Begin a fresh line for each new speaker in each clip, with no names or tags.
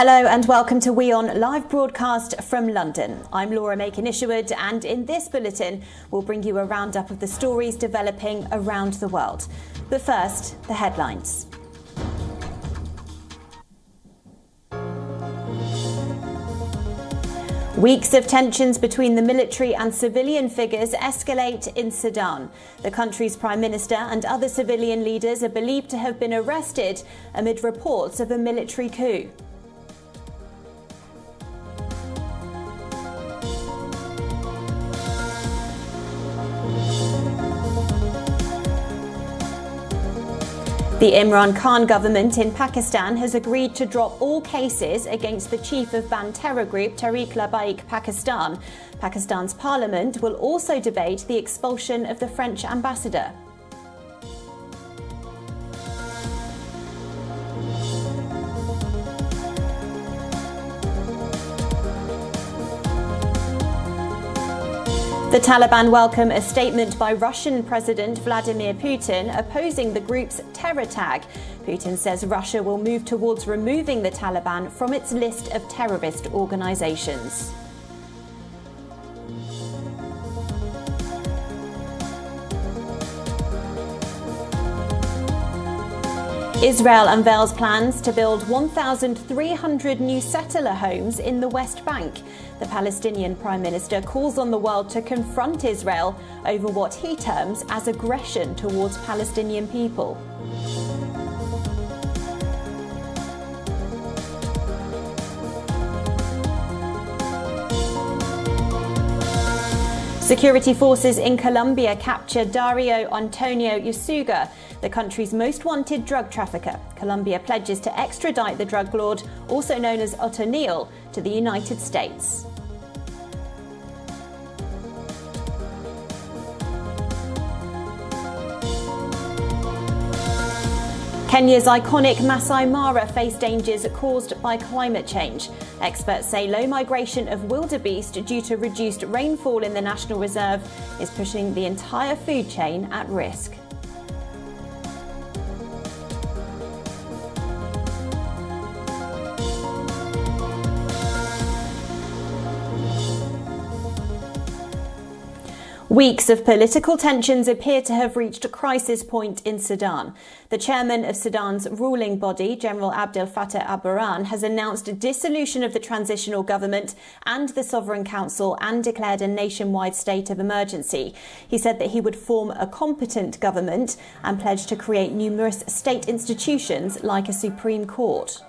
Hello and welcome to WION Live Broadcast from London. I'm Laura Macon-Isherwood, and in this bulletin we'll bring you a roundup of the stories developing around the world. But first, the headlines. Weeks of tensions between the military and civilian figures escalate in Sudan. The country's prime minister and other civilian leaders are believed to have been arrested amid reports of a military coup. The Imran Khan government in Pakistan has agreed to drop all cases against the chief of banned terror group Tehreek-e-Labbaik Pakistan. Pakistan's parliament will also debate the expulsion of the French ambassador. The Taliban welcome a statement by Russian President Vladimir Putin opposing the group's terror tag. Putin says Russia will move towards removing the Taliban from its list of terrorist organizations. Israel unveils plans to build 1,300 new settler homes in the West Bank. The Palestinian Prime Minister calls on the world to confront Israel over what he terms as aggression towards Palestinian people. Security forces in Colombia captured Dario Antonio Usuga, the country's most wanted drug trafficker. Colombia pledges to extradite the drug lord, also known as Otonil, to the United States. Kenya's iconic Masai Mara face dangers caused by climate change. Experts say low migration of wildebeest due to reduced rainfall in the National Reserve is pushing the entire food chain at risk. Weeks of political tensions appear to have reached a crisis point in Sudan. The chairman of Sudan's ruling body, General Abdel Fattah al-Burhan, has announced dissolution of the transitional government and the Sovereign Council and declared a nationwide state of emergency. He said that he would form a competent government and pledged to create numerous state institutions like a Supreme Court.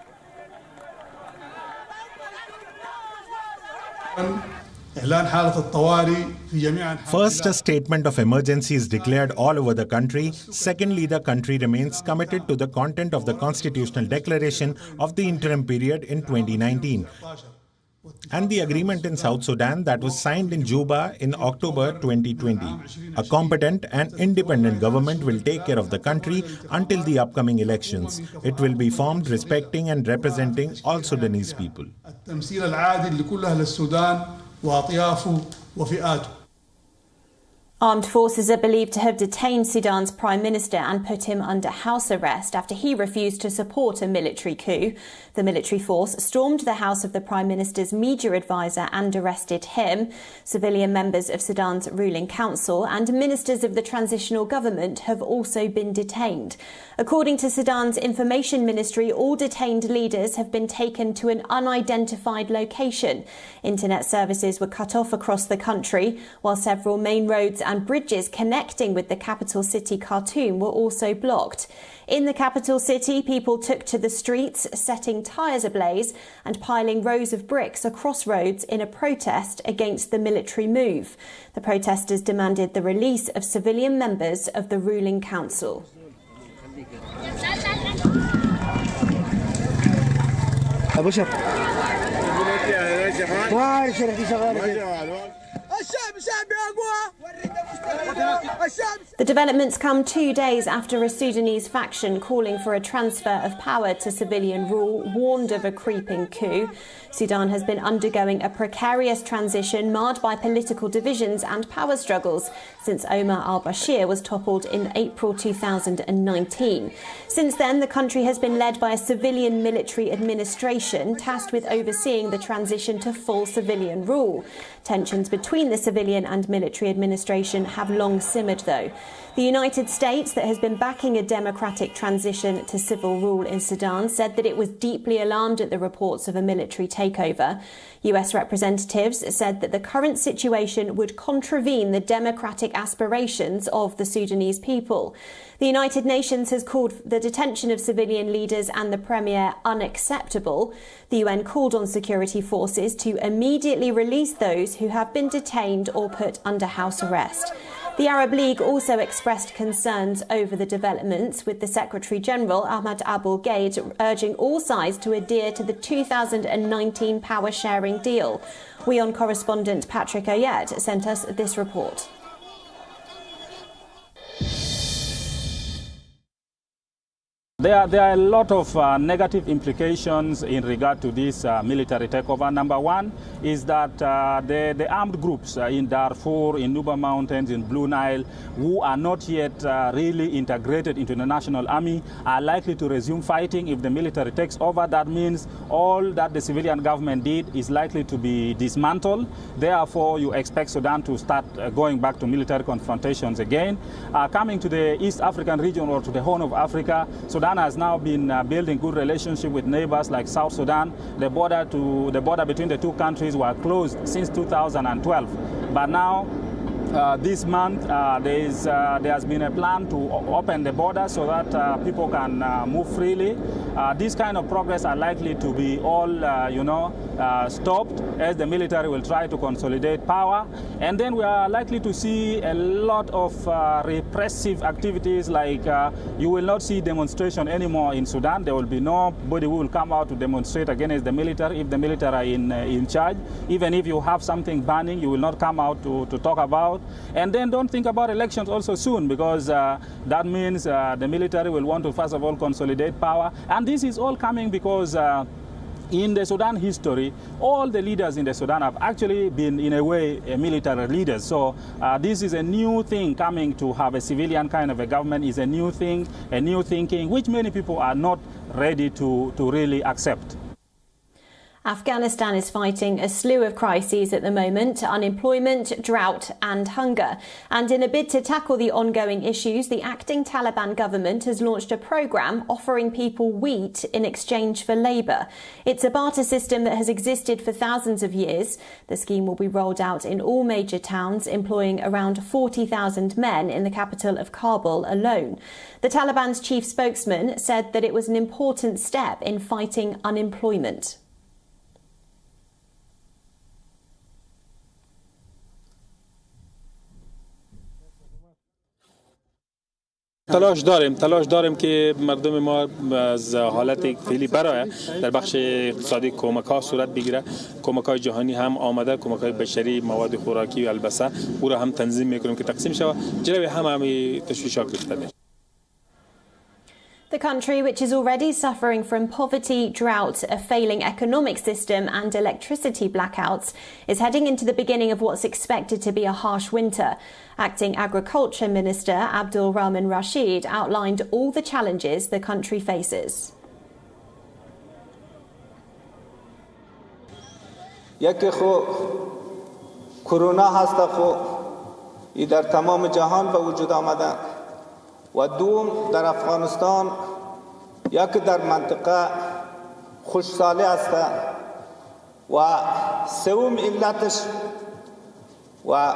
First, a statement of emergency is declared all over the country. Secondly, the country remains committed to the content of the constitutional declaration of the interim period in 2019 and the agreement in South Sudan that was signed in Juba in October 2020. A competent and independent government will take care of the country until the upcoming elections. It will be formed respecting and representing all Sudanese people.
Armed forces are believed to have detained Sudan's prime minister and put him under house arrest after he refused to support a military coup. The military force stormed the house of the prime minister's media advisor and arrested him. Civilian members of Sudan's ruling council and ministers of the transitional government have also been detained. According to Sudan's information ministry, all detained leaders have been taken to an unidentified location. Internet services were cut off across the country, while several main roads and bridges connecting with the capital city Khartoum were also blocked. In the capital city, people took to the streets, setting tyres ablaze and piling rows of bricks across roads in a protest against the military move. The protesters demanded the release of civilian members of the ruling council. The developments come 2 days after a Sudanese faction calling for a transfer of power to civilian rule warned of a creeping coup. Sudan has been undergoing a precarious transition marred by political divisions and power struggles since Omar al-Bashir was toppled in April 2019. Since then, the country has been led by a civilian military administration tasked with overseeing the transition to full civilian rule. Tensions between the civilian and military administration have long simmered, though. The United States, that has been backing a democratic transition to civil rule in Sudan, said that it was deeply alarmed at the reports of a military takeover. US representatives said that the current situation would contravene the democratic aspirations of the Sudanese people. The United Nations has called the detention of civilian leaders and the premier unacceptable. The UN called on security forces to immediately release those who have been detained or put under house arrest. The Arab League also expressed concerns over the developments, with the Secretary-General, Ahmad Abul-Ghaid, urging all sides to adhere to the 2019 power-sharing deal. WION correspondent Patrick Ayed sent us this report.
There are a lot of negative implications in regard to this military takeover. Number one is that the armed groups in Darfur, in Nuba Mountains, in Blue Nile, who are not yet really integrated into the national army, are likely to resume fighting if the military takes over. That means all that the civilian government did is likely to be dismantled. Therefore, you expect Sudan to start going back to military confrontations again. Coming to the East African region or to the Horn of Africa, Sudan has now been building good relationship with neighbors like South Sudan. The border between the two countries were closed since 2012, but now this month there has been a plan to open the border so that people can move freely. These kind of progress are likely to be all stopped as the military will try to consolidate power, and then we are likely to see a lot of repressive activities, like you will not see demonstration anymore in Sudan. There will be nobody who will come out to demonstrate against the military if the military are in charge. Even if you have something burning, you will not come out to talk about. And then don't think about elections also soon, because that means the military will want to first of all consolidate power. And this is all coming because in the Sudan history, all the leaders in the Sudan have actually been, in a way, military leaders. So this is a new thing. Coming to have a civilian kind of a government is a new thing, a new thinking, which many people are not ready to really accept.
Afghanistan is fighting a slew of crises at the moment: unemployment, drought and hunger. And in a bid to tackle the ongoing issues, the acting Taliban government has launched a programme offering people wheat in exchange for labour. It's a barter system that has existed for thousands of years. The scheme will be rolled out in all major towns, employing around 40,000 men in the capital of Kabul alone. The Taliban's chief spokesman said that it was an important step in fighting unemployment.
تلاش داریم که مردم ما از حالت فعلی برای در بخش اقتصادی کمک‌ها صورت بگیره. کمک‌های جهانی هم آمده، کمک‌های بشری، مواد خوراکی و البسه، او را هم تنظیم می‌کنیم که تقسیم شود. جلوی همه تشویشات گرفته میشه.
The country, which is already suffering from poverty, drought, a failing economic system and electricity blackouts, is heading into the beginning of what's expected to be a harsh winter. Acting Agriculture Minister Abdul Rahman Rashid outlined all the challenges the country faces.
یکی خو کرونا هست، خو این در تمام جهان به وجود آمده، و دوم در افغانستان یکی در منطقه خشکسالی است، و سوم علتش و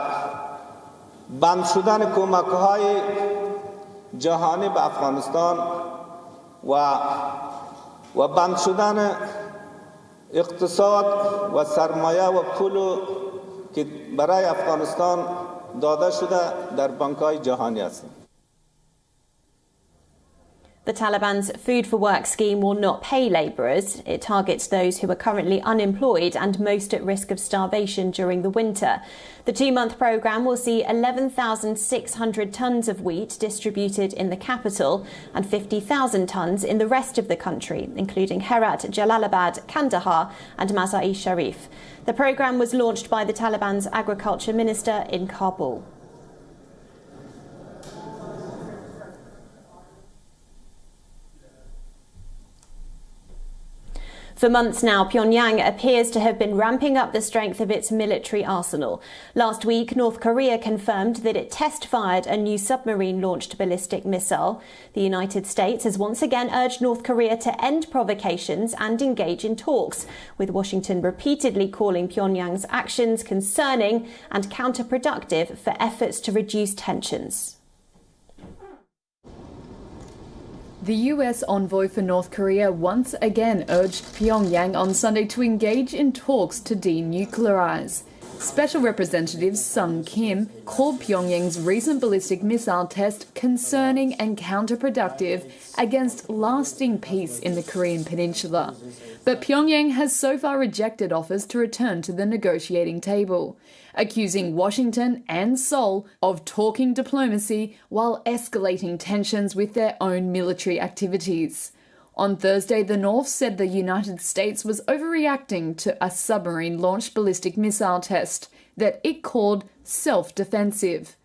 بند شدن کمک‌های جهانی به افغانستان و بند شدن اقتصاد و سرمایه و پول که برای افغانستان داده شده در بانک‌های جهانی است.
The Taliban's Food for Work scheme will not pay labourers. It targets those who are currently unemployed and most at risk of starvation during the winter. The 2-month programme will see 11,600 tonnes of wheat distributed in the capital and 50,000 tonnes in the rest of the country, including Herat, Jalalabad, Kandahar and Mazar-e Sharif. The programme was launched by the Taliban's agriculture minister in Kabul. For months now, Pyongyang appears to have been ramping up the strength of its military arsenal. Last week, North Korea confirmed that it test-fired a new submarine-launched ballistic missile. The United States has once again urged North Korea to end provocations and engage in talks, with Washington repeatedly calling Pyongyang's actions concerning and counterproductive for efforts to reduce tensions.
The US envoy for North Korea once again urged Pyongyang on Sunday to engage in talks to denuclearize. Special Representative Sung Kim called Pyongyang's recent ballistic missile test concerning and counterproductive against lasting peace in the Korean peninsula. But Pyongyang has so far rejected offers to return to the negotiating table, accusing Washington and Seoul of talking diplomacy while escalating tensions with their own military activities. On Thursday, the North said the United States was overreacting to a submarine-launched ballistic missile test that it called self-defensive.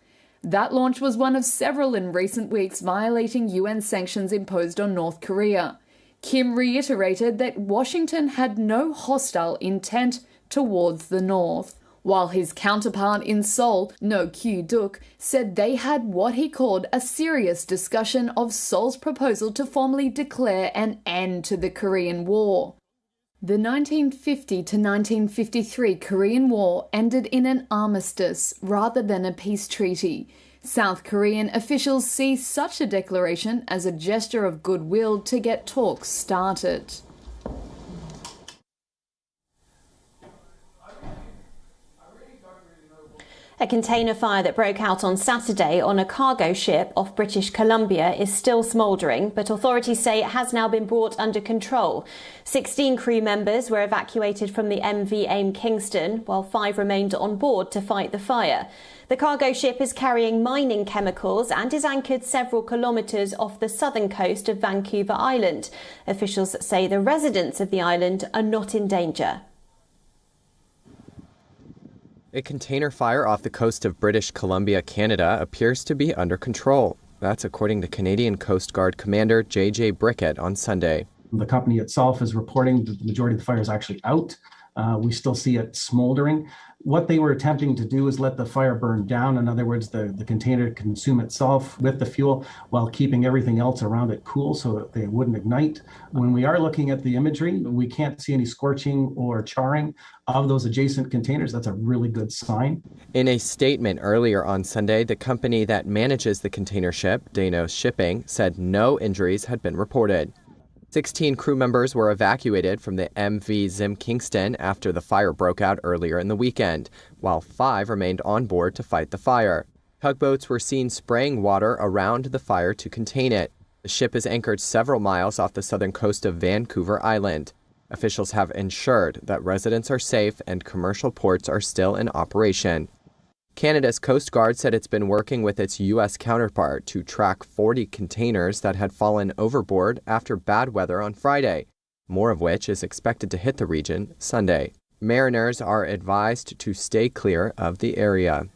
That launch was one of several in recent weeks violating UN sanctions imposed on North Korea. Kim reiterated that Washington had no hostile intent towards the North, while his counterpart in Seoul, No Kyu-duk, said they had what he called a serious discussion of Seoul's proposal to formally declare an end to the Korean War. The 1950 to 1953 Korean War ended in an armistice rather than a peace treaty. South Korean officials see such a declaration as a gesture of goodwill to get talks started.
A container fire that broke out on Saturday on a cargo ship off British Columbia is still smouldering, but authorities say it has now been brought under control. 16 crew members were evacuated from the MV Aim Kingston, while 5 remained on board to fight the fire. The cargo ship is carrying mining chemicals and is anchored several kilometres off the southern coast of Vancouver Island. Officials say the residents of the island are not in danger.
A container fire off the coast of British Columbia, Canada, appears to be under control. That's according to Canadian Coast Guard Commander J.J. Brickett on Sunday.
The company itself is reporting that the majority of the fire is actually out. We still see it smoldering. What they were attempting to do is let the fire burn down. In other words, the container consume itself with the fuel while keeping everything else around it cool so that they wouldn't ignite. When we are looking at the imagery, we can't see any scorching or charring of those adjacent containers. That's a really good sign.
In a statement earlier on Sunday, the company that manages the container ship, Danos Shipping, said no injuries had been reported. 16 crew members were evacuated from the MV Zim Kingston after the fire broke out earlier in the weekend, while 5 remained on board to fight the fire. Tugboats were seen spraying water around the fire to contain it. The ship is anchored several miles off the southern coast of Vancouver Island. Officials have ensured that residents are safe and commercial ports are still in operation. Canada's Coast Guard said it's been working with its U.S. counterpart to track 40 containers that had fallen overboard after bad weather on Friday, more of which is expected to hit the region Sunday. Mariners are advised to stay clear of the area.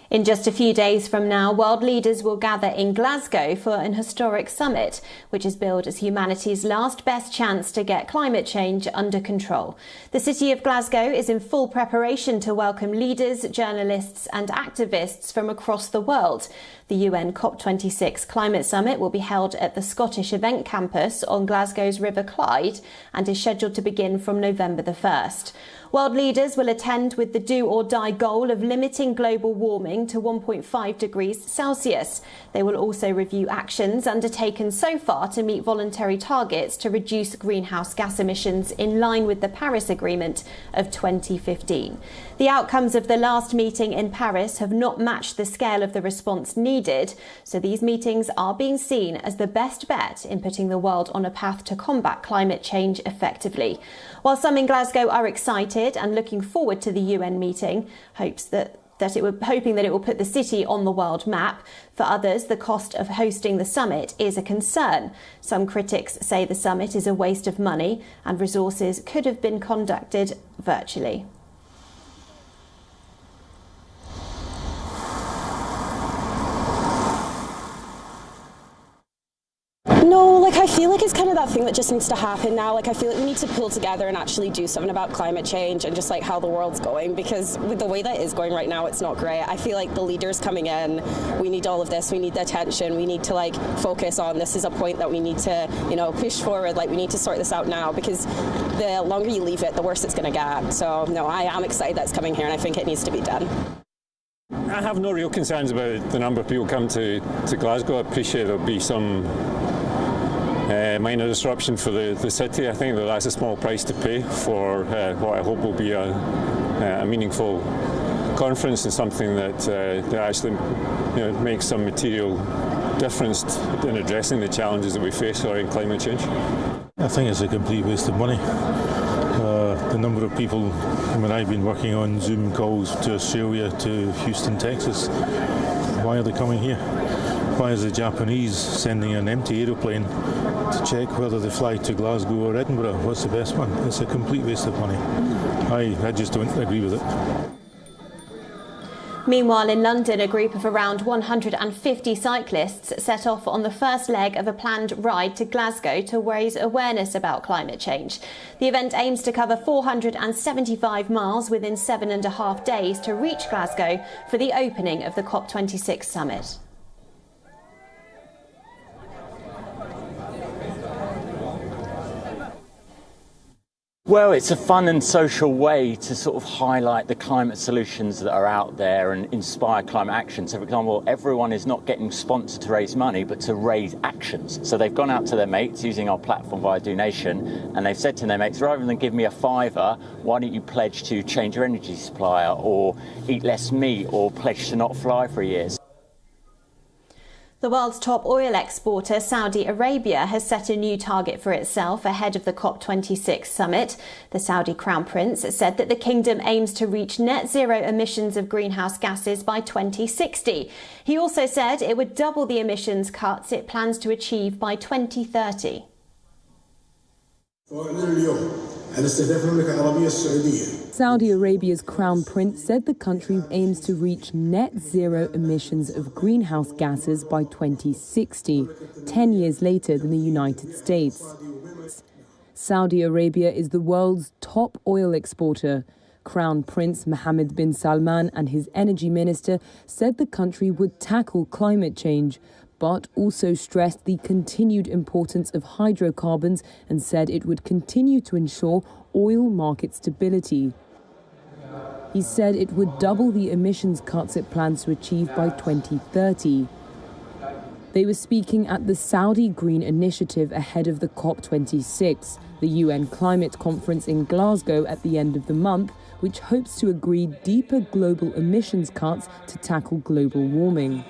In just a few days from now, world leaders will gather in Glasgow for an historic summit, which is billed as humanity's last best chance to get climate change under control. The city of Glasgow is in full preparation to welcome leaders, journalists and activists from across the world. The UN COP26 Climate Summit will be held at the Scottish Event Campus on Glasgow's River Clyde and is scheduled to begin from November the 1st. World leaders will attend with the do-or-die goal of limiting global warming to 1.5 degrees Celsius. They will also review actions undertaken so far to meet voluntary targets to reduce greenhouse gas emissions in line with the Paris Agreement of 2015. The outcomes of the last meeting in Paris have not matched the scale of the response needed needed. So these meetings are being seen as the best bet in putting the world on a path to combat climate change effectively. While some in Glasgow are excited and looking forward to the UN meeting, hoping that it will put the city on the world map. For others, the cost of hosting the summit is a concern. Some critics say the summit is a waste of money and resources could have been conducted virtually.
No, I feel like it's kind of that thing that just needs to happen now. I feel like we need to pull together and actually do something about climate change and just how the world's going, because with the way that is going right now, it's not great. I feel like the leaders coming in, we need all of this, we need the attention, we need to focus on this is a point that we need to, push forward, we need to sort this out now, because the longer you leave it, the worse it's going to get. So no, I am excited that it's coming here and I think it needs to be done.
I have no real concerns about the number of people come to Glasgow. I appreciate there'll be some minor disruption for the city. I think that's a small price to pay for what I hope will be a meaningful conference and something that actually makes some material difference in addressing the challenges that we face in climate change.
I think it's a complete waste of money. The number of people, I've been working on Zoom calls to Australia, to Houston, Texas. Why are they coming here? Why is the Japanese sending an empty aeroplane to check whether they fly to Glasgow or Edinburgh? What's the best one? It's a complete waste of money. I just don't agree with it.
Meanwhile, in London, a group of around 150 cyclists set off on the first leg of a planned ride to Glasgow to raise awareness about climate change. The event aims to cover 475 miles within 7.5 days to reach Glasgow for the opening of the COP26 summit.
Well, it's a fun and social way to sort of highlight the climate solutions that are out there and inspire climate action. So, for example, everyone is not getting sponsored to raise money, but to raise actions. So they've gone out to their mates using our platform via donation, and they've said to their mates, rather than give me a £5, why don't you pledge to change your energy supplier or eat less meat or pledge to not fly for a year?
The world's top oil exporter, Saudi Arabia, has set a new target for itself ahead of the COP26 summit. The Saudi Crown Prince said that the kingdom aims to reach net zero emissions of greenhouse gases by 2060. He also said it would double the emissions cuts it plans to achieve by 2030.
Saudi Arabia's Crown Prince said the country aims to reach net zero emissions of greenhouse gases by 2060, 10 years later than the United States. Saudi Arabia is the world's top oil exporter. Crown Prince Mohammed bin Salman and his energy minister said the country would tackle climate change, but also stressed the continued importance of hydrocarbons and said it would continue to ensure oil market stability. He said it would double the emissions cuts it plans to achieve by 2030. They were speaking at the Saudi Green Initiative ahead of the COP26, the UN climate conference in Glasgow at the end of the month, which hopes to agree deeper global emissions cuts to tackle global warming.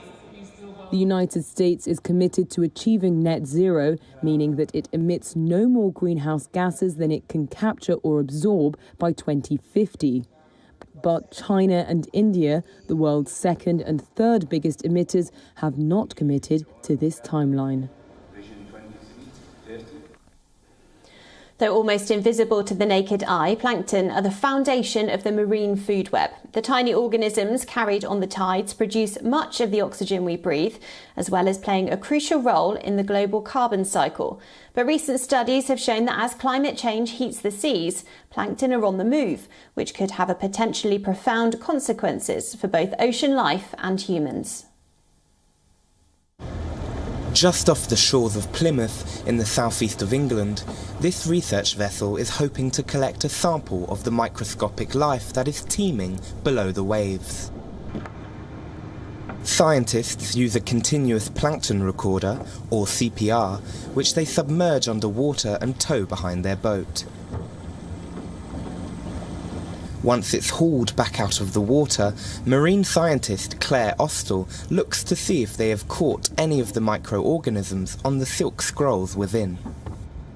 The United States is committed to achieving net zero, meaning that it emits no more greenhouse gases than it can capture or absorb by 2050. But China and India, the world's second and third biggest emitters, have not committed to this timeline.
Though almost invisible to the naked eye, plankton are the foundation of the marine food web. The tiny organisms carried on the tides produce much of the oxygen we breathe, as well as playing a crucial role in the global carbon cycle. But recent studies have shown that as climate change heats the seas, plankton are on the move, which could have a potentially profound consequences for both ocean life and humans.
Just off the shores of Plymouth, in the southeast of England, this research vessel is hoping to collect a sample of the microscopic life that is teeming below the waves. Scientists use a continuous plankton recorder, or CPR, which they submerge underwater and tow behind their boat. Once it's hauled back out of the water, marine scientist Claire Austell looks to see if they have caught any of the microorganisms on the silk scrolls within.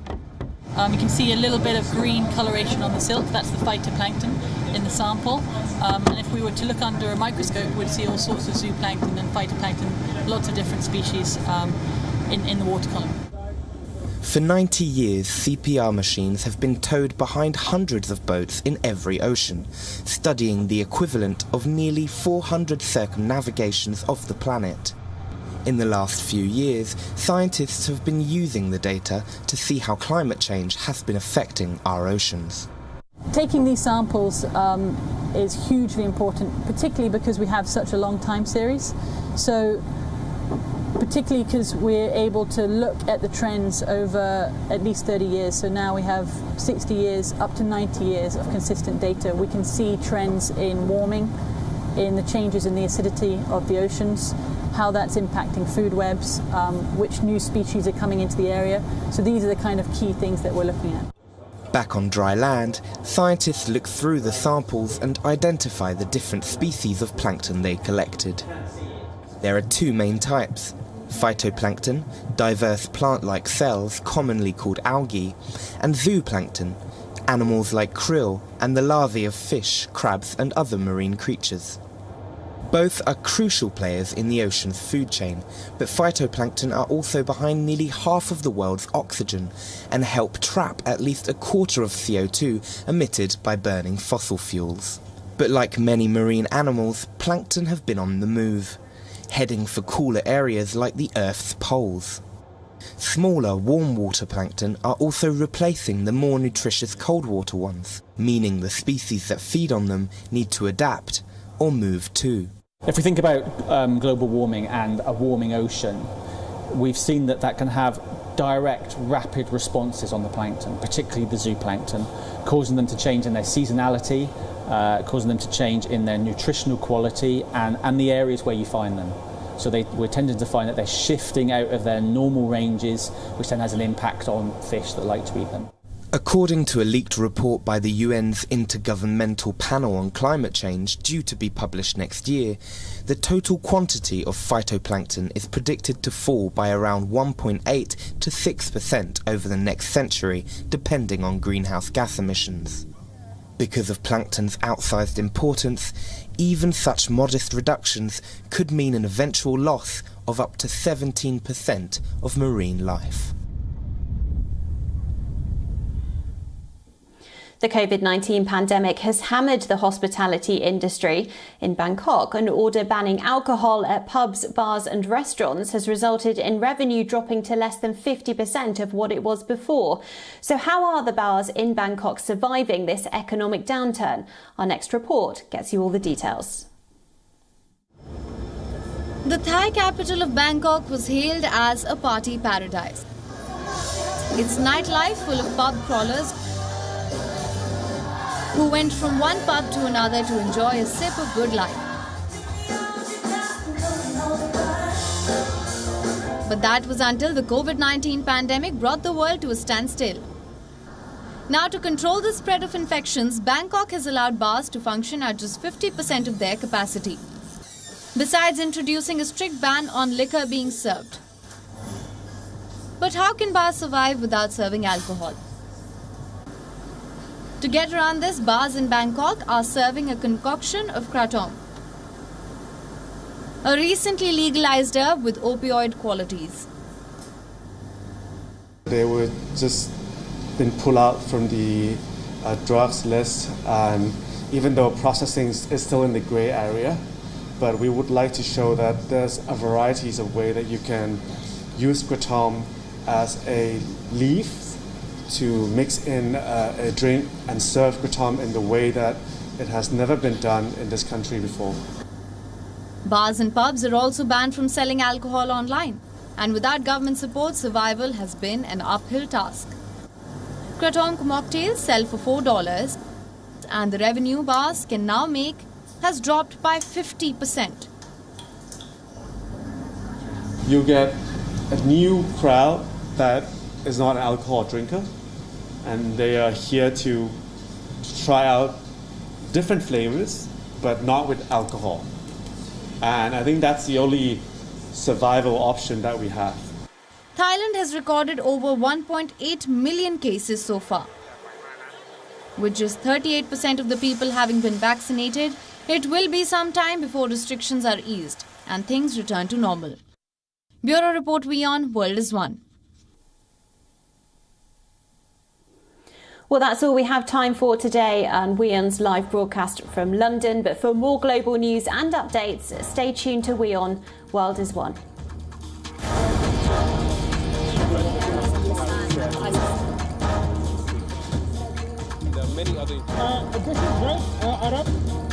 You can see a little bit of green coloration on the silk. That's the phytoplankton in the sample. And if we were to look under a microscope, we'd see all sorts of zooplankton and phytoplankton, lots of different species in the water column.
For 90 years, CPR machines have been towed behind hundreds of boats in every ocean, studying the equivalent of nearly 400 circumnavigations of the planet. In the last few years, scientists have been using the data to see how climate change has been affecting our oceans.
Taking these samples is hugely important, particularly because we have such a long time series. So, particularly because we're able to look at the trends over at least 30 years. So now we have 60 years, up to 90 years of consistent data. We can see trends in warming, in the changes in the acidity of the oceans, how that's impacting food webs, which new species are coming into the area. So these are the kind of key things that we're looking at.
Back on dry land, scientists look through the samples and identify the different species of plankton they collected. There are two main types: phytoplankton, diverse plant-like cells commonly called algae, and zooplankton, animals like krill and the larvae of fish, crabs and other marine creatures. Both are crucial players in the ocean's food chain, but phytoplankton are also behind nearly half of the world's oxygen and help trap at least a quarter of CO2 emitted by burning fossil fuels. But like many marine animals, plankton have been on the move, heading for cooler areas like the Earth's poles. Smaller warm water plankton are also replacing the more nutritious cold water ones, meaning the species that feed on them need to adapt or move too.
If we think about global warming and a warming ocean, we've seen that can have direct, rapid responses on the plankton, particularly the zooplankton, causing them to change in their seasonality, causing them to change in their nutritional quality and the areas where you find them. So we're tending to find that they're shifting out of their normal ranges, which then has an impact on fish that like to eat them.
According to a leaked report by the UN's Intergovernmental Panel on Climate Change, due to be published next year, the total quantity of phytoplankton is predicted to fall by around 1.8 to 6% over the next century, depending on greenhouse gas emissions. Because of plankton's outsized importance, even such modest reductions could mean an eventual loss of up to 17% of marine life.
The COVID-19 pandemic has hammered the hospitality industry. In Bangkok, an order banning alcohol at pubs, bars and restaurants has resulted in revenue dropping to less than 50% of what it was before. So how are the bars in Bangkok surviving this economic downturn? Our next report gets you all the details.
The Thai capital of Bangkok was hailed as a party paradise. Its nightlife full of pub crawlers who went from one pub to another to enjoy a sip of good life. But that was until the COVID-19 pandemic brought the world to a standstill. Now, to control the spread of infections, Bangkok has allowed bars to function at just 50% of their capacity, besides introducing a strict ban on liquor being served. But how can bars survive without serving alcohol? To get around this, bars in Bangkok are serving a concoction of kratom, a recently legalized herb with opioid qualities.
They were just been pulled out from the drugs list, and even though processing is still in the gray area, but we would like to show that there's a varieties of way that you can use kratom as a leaf to mix in a drink and serve kratom in the way that it has never been done in this country before.
Bars and pubs are also banned from selling alcohol online, and without government support, survival has been an uphill task. Kratom mocktails sell for $4, and the revenue bars can now make has dropped by 50%.
You get a new crowd that is not an alcohol drinker, and they are here to try out different flavors, but not with alcohol. And I think that's the only survival option that we have.
Thailand has recorded over 1.8 million cases so far. With just 38% of the people having been vaccinated, it will be some time before restrictions are eased and things return to normal. Bureau Report WION, World is One.
Well, that's all we have time for today on WION's live broadcast from London. But for more global news and updates, stay tuned to WION, World is One.
This is right, Arab.